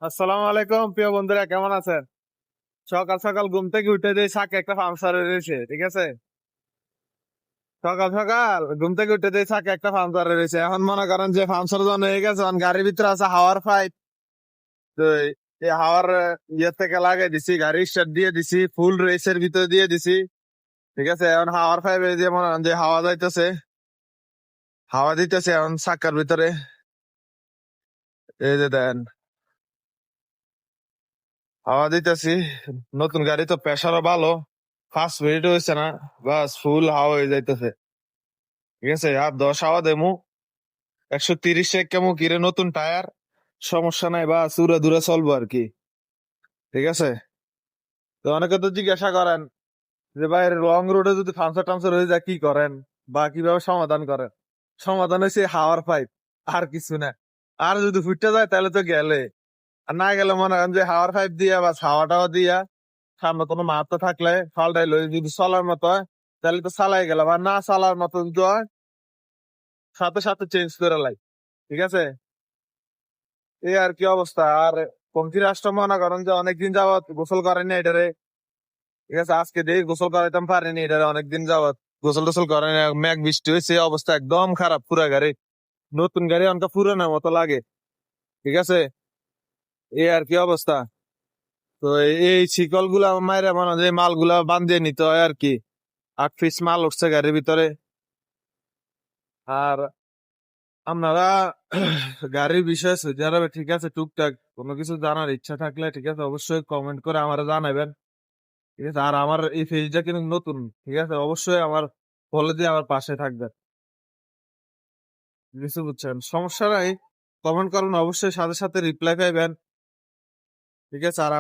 আসসালামু আলাইকুম প্রিয় বন্ধুরা, কেমন আছেন? সকাল সকাল ঘুম থেকে উঠে দিয়ে শাকে একটা পাংচার রয়েছে, ঠিক আছে। সকাল সকাল ঘুম থেকে উঠে দিয়ে শাকে একটা পাংচার রয়েছে। এখন মনে করেন যে পাংচার জন হয়ে গেছে, এখন গাড়ির ভিতরে আছে হাওয়ার পাইপ। তো এই হাওয়ার ইয়ে থেকে লাগাই দিছি, গাড়ি স্টার্ট দিয়ে দিছি, ফুল রেসের ভিতরে দিয়ে দিছি, ঠিক আছে। এখন হাওয়ার পাইপে যে মনে করেন যে হাওয়া যাইতেছে, হাওয়া দিতেছে এখন চাকার ভিতরে। এই যে দেন, হাওয়া দিতেছি। নতুন গাড়ি তো প্রেসারও ভালো, 5 মিনিট হয়েছে না, বাস ফুল হাওয়া হয়ে যাইতেছে, ঠিক আছে। আর 10 হাওয়া দেমু, 130 কেমন কিরে, নতুন টায়ার, সমস্যা নাই, বা উড়ে দূরে চলবো আর কি, ঠিক আছে। তো অনেকে তো জিজ্ঞাসা করেন যে ভাই লং রোডে যদি পাংচার টাংচার হয়ে যায় কি করেন, বা কিভাবে সমাধান করেন। সমাধান হয়েছে হাওয়ার পাইপ, আর কিছু না। আর যদি ফুটতে যায় তাহলে তো গেলে, আর না গেলে মনে করেন যে হাওয়ার পাইপ দিয়া বা হাওয়াটাও দিয়া সামনে কোনো মাথা থাকলে ফাল্টাই লই, যদি চলার মতো হয় তাহলে তো চালাই গেলাম, আর না চালার মতো যদি হয় সাথে সাথে চেঞ্জ করে লাই, ঠিক আছে। এই আর কি অবস্থা। আর পঙ্কি রাষ্ট্র মনে করেন যে অনেকদিন যাবত গোসল করেনি এটারে, ঠিক আছে। আজকে দিয়ে গোসল করাইতাম পারিনি এটারে, অনেকদিন যাবত গোসল টোসল করেনি। মেঘ বৃষ্টি হয়েছে, অবস্থা একদম খারাপ পুরা গাড়ি। নতুন গাড়ি অনেক পুরানোর মতো লাগে, ঠিক আছে। এই আর কি অবস্থা। তো এই শিকল গুলা মাইরে মনে হয় যে মাল গুলা বান্ধিয়ে নিতে হয় আর কি। 8 পিস মাল উঠছে গাড়ির ভিতরে। আর আপনারা গাড়ির বিষয়ে সৌদি আরবে, ঠিক আছে, টুকটাক কোনো কিছু জানার ইচ্ছা থাকলে, ঠিক আছে, অবশ্যই কমেন্ট করে আমার জানাবেন, ঠিক আছে। আর আমার এই পেজটা কিন্তু নতুন, ঠিক আছে, অবশ্যই আমার ফলো দিয়ে আমার পাশে থাকবেন, কিছু বুঝছেন, সমস্যা নাই। কমেন্ট করুন, অবশ্যই সাথে সাথে রিপ্লাই পাইবেন, ঠিক আছে। আর